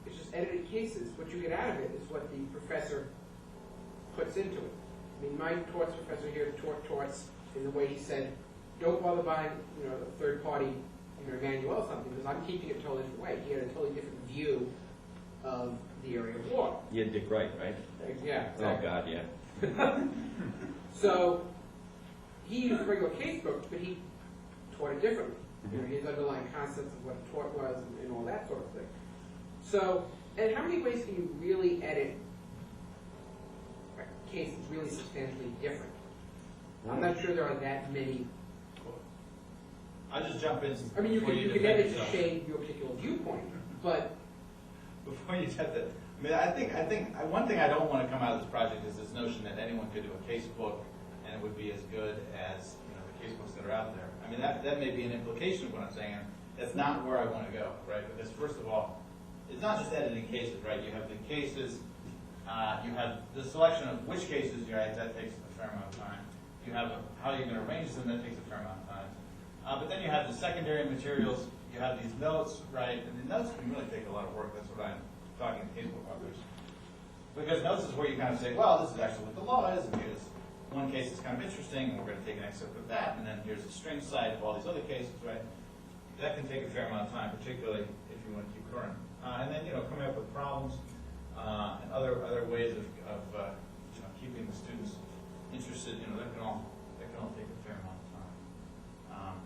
is just edited cases. What you get out of it is what the professor puts into it. I mean, my torts professor here taught torts in the way he said, don't bother buying, a third-party, manual or something, because I'm keeping it a totally different way. He had a totally different view of the area of law. You had Dick Wright, right? Yeah. Exactly. Oh, God, yeah. So he used a regular casebook, but he taught it differently. His underlying concepts of what a tort was and all that sort of thing. So, and how many ways can you really edit a case that's really substantially different? I'm not sure there are that many. I'll just jump in. I mean, you can edit to shade your particular viewpoint, but before you get that, I think one thing I don't want to come out of this project is this notion that anyone could do a casebook and it would be as good as the casebooks that are out there. I mean, that may be an implication of what I'm saying. That's not where I want to go, right? Because first of all, it's not just editing cases, right? You have the cases, you have the selection of which cases you write. That takes a fair amount of time. You have how you're going to arrange them. That takes a fair amount of time. But then you have the secondary materials. You have these notes, right? And the notes can really take a lot of work. That's what I'm talking to casebook authors. Because notes is where you kind of say, well, this is actually what the law is, and here's one case that's kind of interesting, and we're going to take an excerpt of that, and then here's a string side of all these other cases, right? That can take a fair amount of time, particularly if you want to keep current. And then, coming up with problems and other ways of keeping the students interested, that can all take a fair amount of time.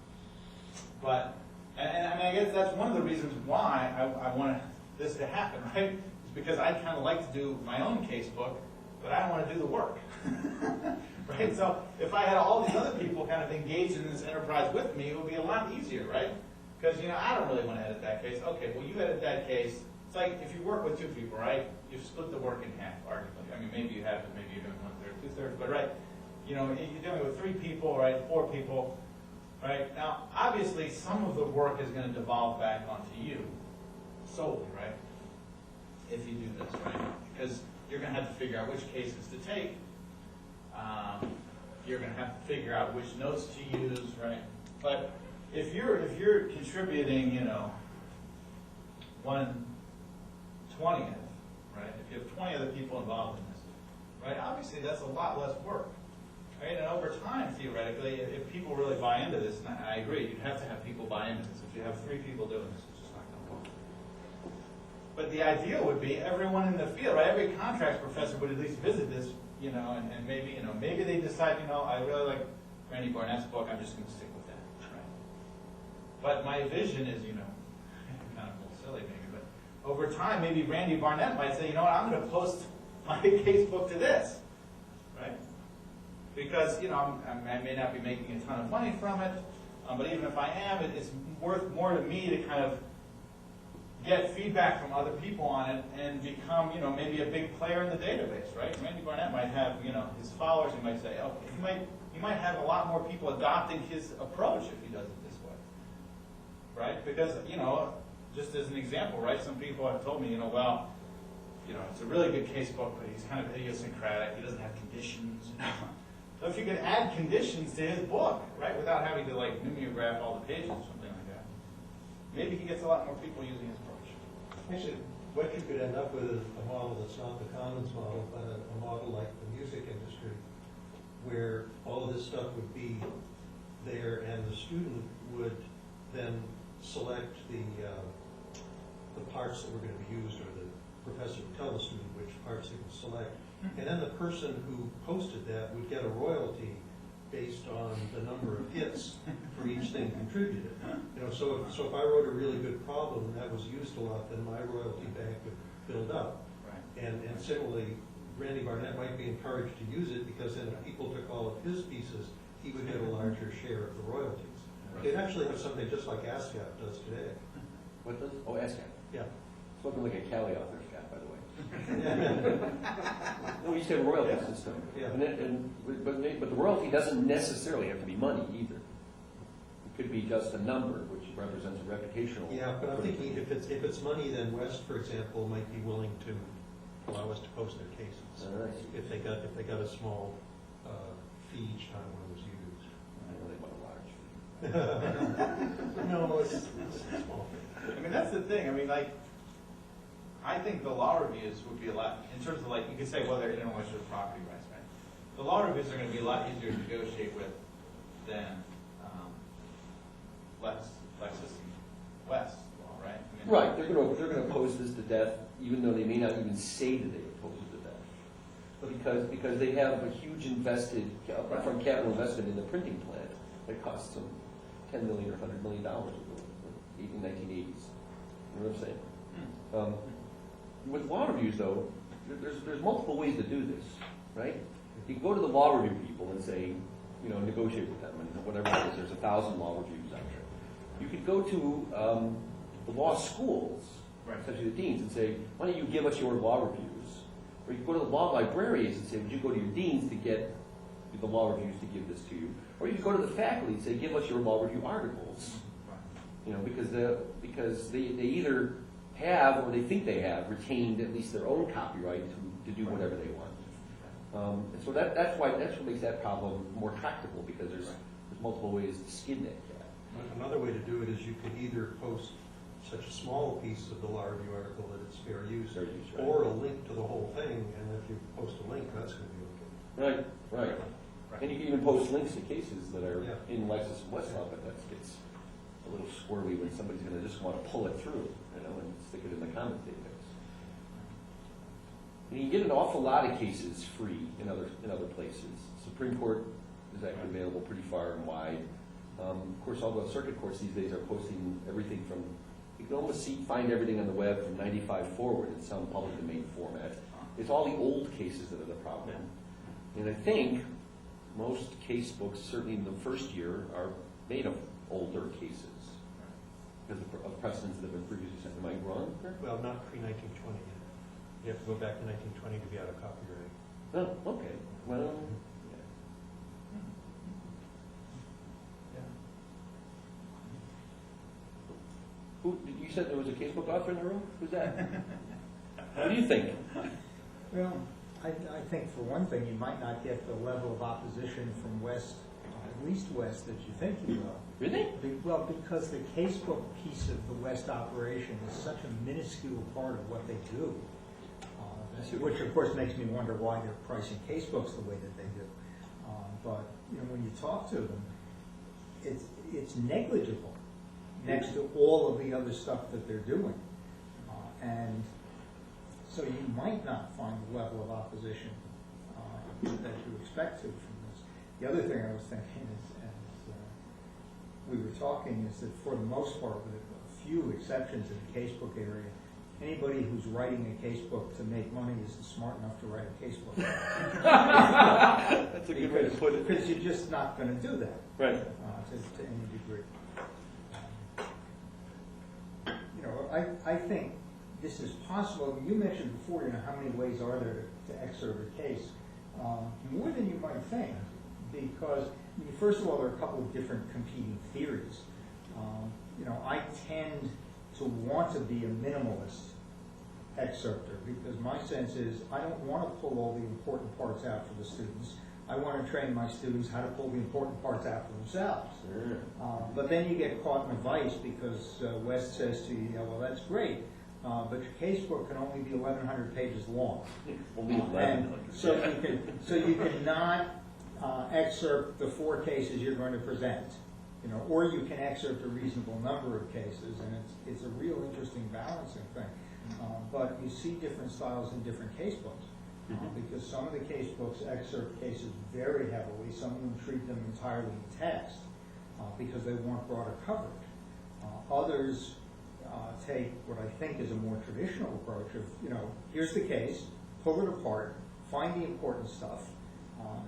But I guess that's one of the reasons why I want this to happen, right? Is because I kind of like to do my own casebook, but I don't want to do the work, right? So if I had all these other people kind of engaged in this enterprise with me, it would be a lot easier, right? Because, I don't really want to edit that case. Okay, well, you edit that case. It's like if you work with two people, right? You split the work in half, arguably. I mean, maybe you have it, maybe you're doing 1/3, 2/3, but right, you're dealing with 3 people, right? 4 people. Right? Now, obviously, some of the work is going to devolve back onto you solely, right? If you do this, right? Because you're going to have to figure out which cases to take. You're going to have to figure out which notes to use, right? But if you're contributing, 1/20th, right? If you have 20 other people involved in this, right? Obviously, that's a lot less work. Right? And over time, theoretically, if people really buy into this, and I agree, you'd have to have people buy into this. If you have 3 people doing this, it's just not going to work. But the ideal would be everyone in the field, right? Every contracts professor would at least visit this, and maybe they decide, I really like Randy Barnett's book, I'm just going to stick with that, right? But my vision is, kind of a little silly maybe, but over time, maybe Randy Barnett might say, I'm going to post my casebook to this, right? Because, I may not be making a ton of money from it, but even if I am, it's worth more to me to kind of get feedback from other people on it and become, maybe a big player in the database, right? Randy Barnett might have, his followers, he might say, he might have a lot more people adopting his approach if he does it this way, right? Because, just as an example, right, some people have told me, it's a really good casebook, but he's kind of idiosyncratic, he doesn't have conditions, So if you could add conditions to his book, right, without having to mimeograph all the pages or something like that, maybe he gets a lot more people using his approach. Actually, what you could end up with is a model that's not the commons model, but a model like the music industry, where all of this stuff would be there, and the student would then select the parts that were going to be used, or the professor would tell the student which parts they can select. And then the person who posted that would get a royalty based on the number of hits for each thing contributed. So if I wrote a really good problem and that was used a lot, then my royalty bank would build up. Right. And similarly, Randy Barnett might be encouraged to use it, because then if people took all of his pieces, he would get a larger share of the royalties. Right. They'd actually have something just like ASCAP does today. What does? Oh, ASCAP. Yeah. It's looking like a CALI author's cap, by the way. No, we used to have a royalty Yeah. system. Yeah. But the royalty doesn't necessarily have to be money either. It could be just a number, which represents a reputational. Yeah, but I'm thinking if it's money, then West, for example, might be willing to allow us to post their cases. All right. If they got a small fee each time one was used. I know they want a large fee. No, it's a small fee. I mean, that's the thing, I mean, like, I think the law reviews would be a lot, in terms of like, you could say, well, they're intellectual property rights, right? The law reviews are gonna be a lot easier to negotiate with than, Lexus and West law, right? I mean, Right, they're gonna oppose this to death, even though they may not even say that they oppose it to death. Because they have a huge upfront capital investment in the printing plant that costs them $10 million or $100 million in the 1980s. You know what I'm saying? With law reviews, though, there's multiple ways to do this, right? You can go to the law review people and say, negotiate with them, and whatever it is, there's 1,000 law reviews out there. You could go to the law schools, Right. especially the deans, and say, why don't you give us your law reviews? Or you can go to the law librarians and say, would you go to your deans to get the law reviews to give this to you? Or you can go to the faculty and say, give us your law review articles. Because they either have, or they think they have, retained at least their own copyright to do whatever they want. And so that's what makes that problem more tractable, because there's multiple ways to skin that cat. Another way to do it is you could either post such a small piece of the law review article that it's fair use, Fair use, right. or a link to the whole thing, and if you post a link, that's going to be okay. Right. And you can even post links to cases that are Yeah. in Lexis and Westlaw, but that gets a little squirrely when somebody's going to just want to pull it through, and stick it in the comment database. And you can get an awful lot of cases free in other places. Supreme Court is actually available pretty far and wide. Of course, all the circuit courts these days are posting everything from, you can almost find everything on the web from 95 forward in some public domain format. It's all the old cases that are the problem. And I think most case books, certainly in the first year, are made of older cases because of precedents that have been previously set. Am I wrong? Well, not pre-1920 yet. You have to go back to 1920 to be out of copyright. Oh, okay. Well, you said there was a casebook author in the room? Who's that? What do you think? Well, I think for one thing, you might not get the level of opposition from West, at least West, that you think you will. Really? Well, because the casebook piece of the West operation is such a minuscule part of what they do, which of course makes me wonder why they're pricing casebooks the way that they do. But when you talk to them, it's negligible next to all of the other stuff that they're doing, and so you might not find the level of opposition that you expect to from this. The other thing I was thinking is, as we were talking, is that for the most part, with a few exceptions in the casebook area, anybody who's writing a casebook to make money isn't smart enough to write a casebook. That's a good way to put it. Because you're just not going to do that Right. to any degree. I think this is possible. You mentioned before, how many ways are there to excerpt a case? More than you might think, because first of all, there are a couple of different competing theories. I tend to want to be a minimalist excerpter, because my sense is I don't want to pull all the important parts out for the students. I want to train my students how to pull the important parts out for themselves. Sure. But then you get caught in a vice because West says to you, well, that's great, but your casebook can only be 1,100 pages long. Only And 1,100. so you cannot excerpt the 4 cases you're going to present, or you can excerpt a reasonable number of cases, and it's a real interesting balancing thing. But you see different styles in different casebooks. Because some of the casebooks excerpt cases very heavily. Some of them treat them entirely in text because they want broader coverage. Others take what I think is a more traditional approach of, here's the case, pull it apart, find the important stuff,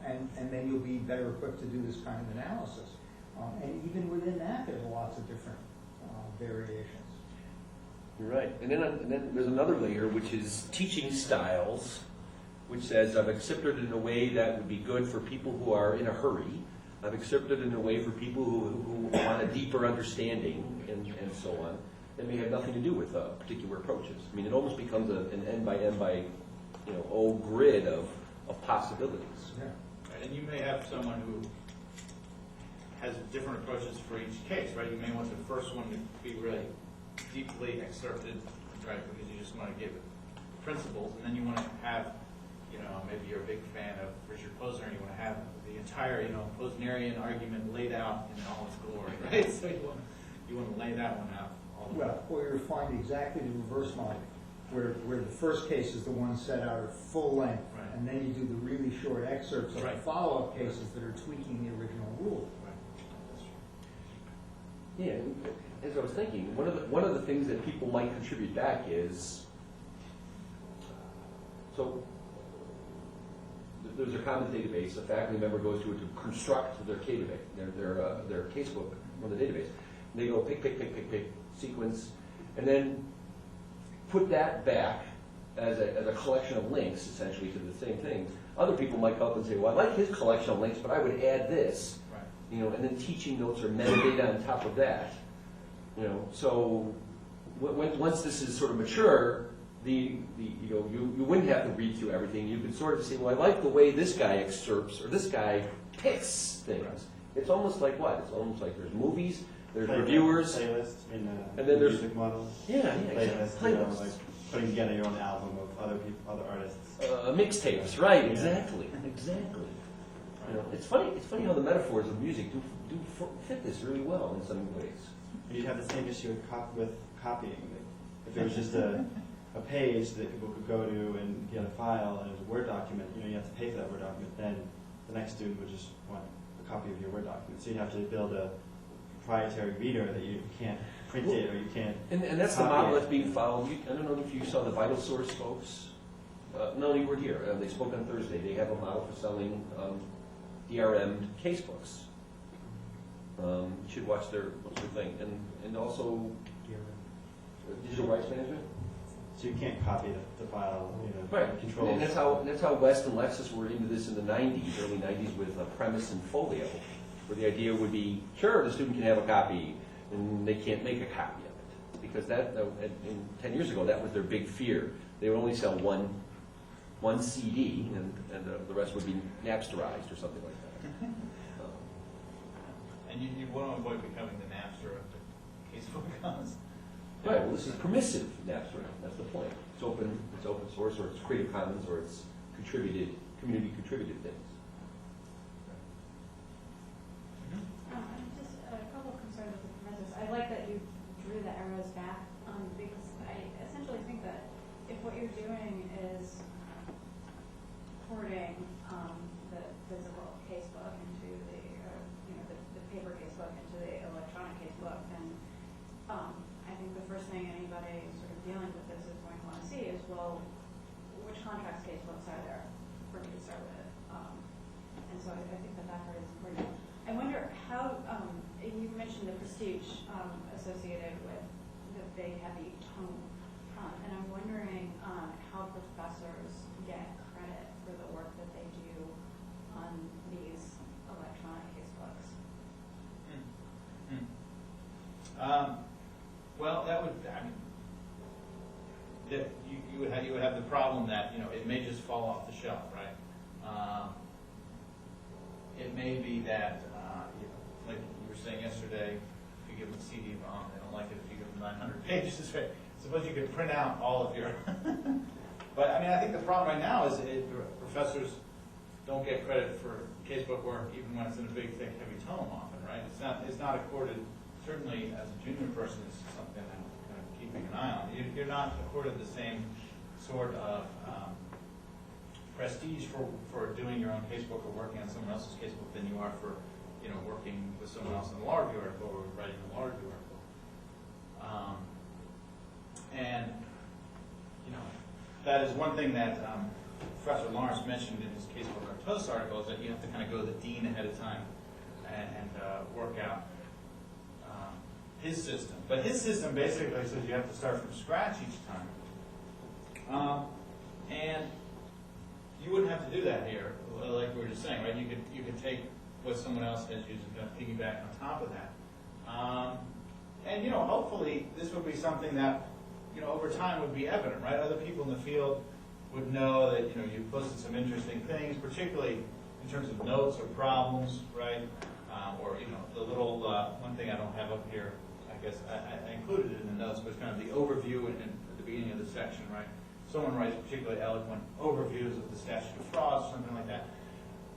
and then you'll be better equipped to do this kind of analysis. And even within that, there's lots of different variations. You're right. And then there's another layer, which is teaching styles, which says I've accepted it in a way that would be good for people who are in a hurry. I've accepted it in a way for people who want a deeper understanding and so on. That may have nothing to do with particular approaches. I mean, it almost becomes an end by grid of possibilities. Yeah. Right, and you may have someone who has different approaches for each case, right? You may want the first one to be really deeply excerpted, right, because you just want to give it principles, and then you want to have, maybe you're a big fan of Richard Posner, and you want to have the entire, Posnerian argument laid out in all its glory, right? So you want to lay that one out all the way. Well, or you find exactly the reverse model, where the first case is the one set out at full length, Right. and then you do the really short excerpts of Right. the follow-up cases that are tweaking the original rule. Right. That's true. Yeah, as I was thinking, one of the things that people might contribute back is, so there's a common database. A faculty member goes to it to construct their their casebook from the database. And they go pick, sequence, and then put that back as a collection of links, essentially, to the same thing. Other people might come up and say, well, I like his collection of links, but I would add this. Right. And then teaching notes or metadata on top of that. So once this is sort of mature, you wouldn't have to read through everything. You could sort of say, well, I like the way this guy excerpts or this guy picks things. Right. It's almost like what? It's almost like there's movies, there's reviewers, playlists in and then there's music models. yeah, Playlists, playlists. like putting together your own album of other artists. Mixtapes, right? Yeah. Exactly. It's funny how the metaphors of music do fit this really well in some ways. You'd have the same issue with copying. If it was just a page that people could go to and get a file and it was a Word document, you have to pay for that Word document, then the next student would just want a copy of your Word document. So you have to build a proprietary reader that you can't print it or you can't. And that's the copy model it. that's being followed. I don't know if you saw the Vital Source folks. No, you were here. They spoke on Thursday. They have a model for selling DRM'd casebooks. You should watch their thing. And also digital rights management. So you can't copy the file, Right. controls. And that's how West and Lexis were into this in the 90s, early 90s with Premise and Folio, where the idea would be, sure, the student can have a copy, and they can't make a copy of it. Because 10 years ago, that was their big fear. They would only sell one CD, and the rest would be Napsterized or something like that. And you want to avoid becoming the Napster of the casebook comes. Right, well, this is permissive Napster. That's the point. It's open source, or it's Creative Commons, or it's community contributed things. Just a couple of concerns with the permissives. I like that you drew the arrows back, because I essentially think that if what you're doing is porting the physical casebook into the paper casebook into the electronic casebook, then I think the first thing anybody sort of dealing with this is going to want to see is, well, which contracts casebooks are there for me to start with? And so I think that part is important. I wonder how, you mentioned the prestige associated with the big, heavy tome, and I'm wondering how professors get credit for the work that they do on these electronic casebooks. Well, that would, you would have the problem that, it may just fall off the shelf, right? It may be that, like you were saying yesterday, if you give them a CD-ROM, they don't like it if you give them 900 pages, right? Suppose you could print out all of your, but I think the problem right now is professors don't get credit for casebook work even when it's in a big, thick, heavy tome often, right? It's not accorded, certainly as a junior person, it's something I'm kind of keeping an eye on. You're not accorded the same sort of prestige for doing your own casebook or working on someone else's casebook than you are for, working with someone else on a law review article or writing a law review article. And that is one thing that Professor Lawrence mentioned in his casebook or TOS article, is that you have to kind of go to the dean ahead of time and work out his system. But his system basically says you have to start from scratch each time. And you wouldn't have to do that here, like we were just saying, right? You could take what someone else has used and kind of piggyback on top of that. And hopefully this would be something that, over time would be evident, right? Other people in the field would know that, you've posted some interesting things, particularly in terms of notes or problems, right? Or, the little, one thing I don't have up here, I guess I included it in the notes, but kind of the overview at the beginning of the section, right? Someone writes particularly eloquent overviews of the statute of frauds, something like that.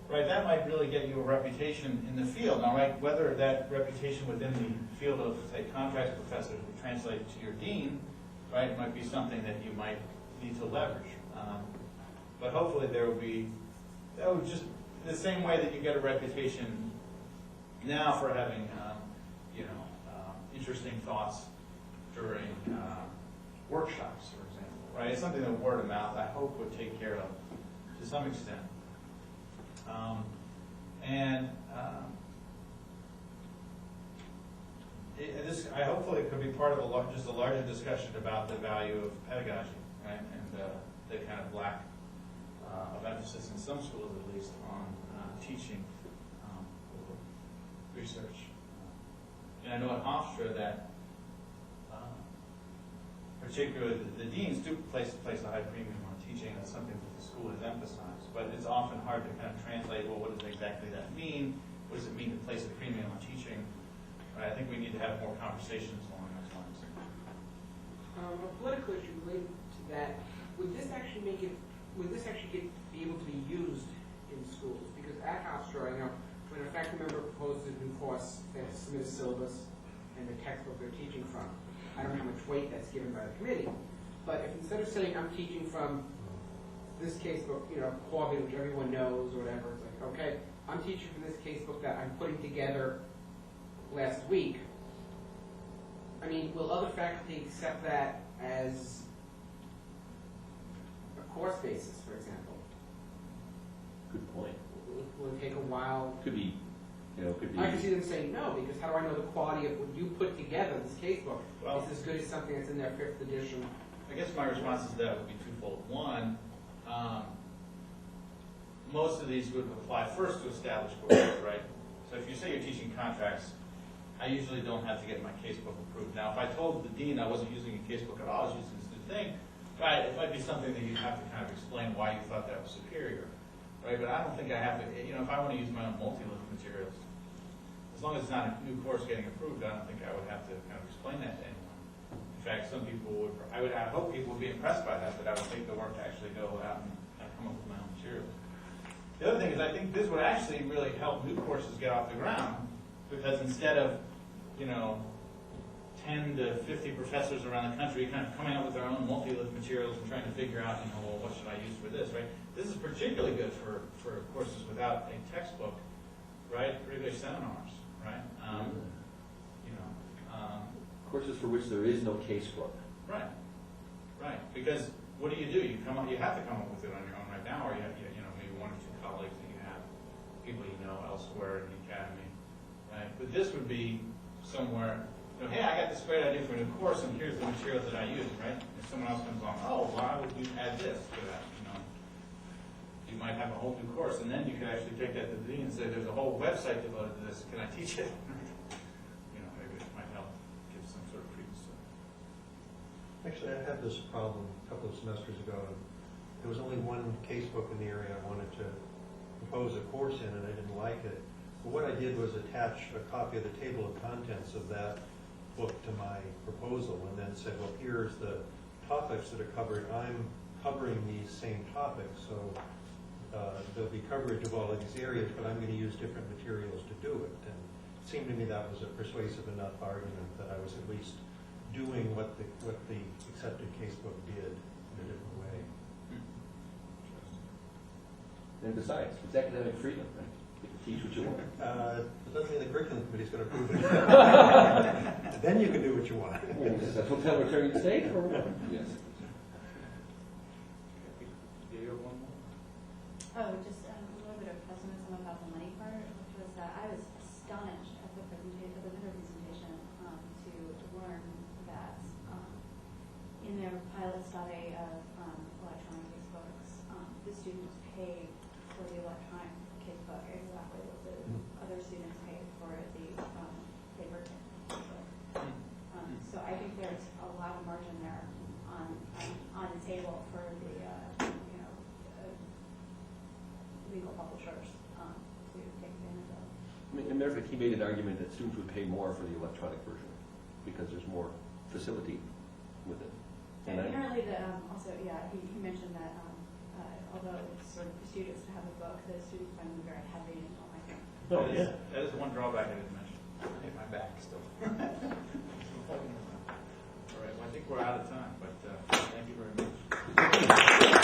Right, that might really get you a reputation in the field. Now, right, whether that reputation within the field of, say, contracts professors would translate to your dean, right, might be something that you might need to leverage. But hopefully that would just, the same way that you get a reputation now for having, interesting thoughts during workshops, for example, right? It's something that word of mouth, I hope, would take care of to some extent. Hopefully it could be part of just a larger discussion about the value of pedagogy, right? And the kind of lack of emphasis in some schools, at least, on teaching research. And I know at Hofstra that particularly the deans do place a high premium on teaching. That's something that the school has emphasized. But it's often hard to kind of translate, well, what does exactly that mean? What does it mean to place a premium on teaching? Right? I think we need to have more conversations along those lines. A political issue related to that, would this actually be able to be used in schools? Because at Hofstra, when a faculty member proposes a new course, they have to submit a syllabus and the textbook they're teaching from. I don't know how much weight that's given by the committee. But if instead of saying I'm teaching from this casebook, Kpop, which everyone knows or whatever, it's like, okay, I'm teaching from this casebook that I'm putting together last week. I mean, will other faculty accept that as a course basis, for example? Good point. Will it take a while? Could be. I can see them saying no, because how do I know the quality of what you put together, this casebook, is as good as something that's in their 5th edition? I guess my response to that would be twofold. One, most of these would apply first to established courses, right? So if you say you're teaching contracts, I usually don't have to get my casebook approved. Now, if I told the dean I wasn't using a casebook at all, I was using this new thing, right, it might be something that you'd have to kind of explain why you thought that was superior, right? But I don't think I have to, if I want to use my own multi-list materials, as long as it's not a new course getting approved, I don't think I would have to kind of explain that to anyone. In fact, some people would, I hope people would be impressed by that, but I would take the work to actually go out and come up with my own materials. The other thing is I think this would actually really help new courses get off the ground, because instead of, 10 to 50 professors around the country kind of coming up with their own multi-list materials and trying to figure out, well, what should I use for this, right? This is particularly good for courses without a textbook, right? Particularly seminars, right? Courses for which there is no casebook. Right, right. Because what do? You have to come up with it on your own right now, or you have, maybe 1 or 2 colleagues that you have, people you know elsewhere in the academy, right? But this would be somewhere, hey, I got this great idea for a new course, and here's the materials that I use, right? If someone else comes along, oh, why would you add this to that? You might have a whole new course, and then you could actually take that to the dean and say, there's a whole website devoted to this. Can I teach it? Maybe it might help give some sort of credence to it. Actually, I had this problem a couple of semesters ago, and there was only one casebook in the area I wanted to propose a course in, and I didn't like it. But what I did was attach a copy of the table of contents of that book to my proposal, and then said, well, here's the topics that are covered. I'm covering these same topics, so there'll be coverage of all of these areas, but I'm going to use different materials to do it. And it seemed to me that was a persuasive enough argument that I was at least doing what the accepted casebook did in a different way. And besides, it's academic freedom, right? You can teach what you want. It doesn't mean the curriculum committee's going to approve it. Then you can do what you want. That's what tell state or what? Yes. Oh, just a little bit of pessimism about the money part, which was that I was astonished at the video presentation to there, but he made an argument that students would pay more for the electronic version because there's more facility with it. And And I- generally, also, yeah, he mentioned that although it's sort of for students to have a book, the students find them very heavy and don't like them. Oh, That is- yeah. That is one drawback I didn't mention. I hit my back still. All right, well, I think we're out of time, but thank you very much.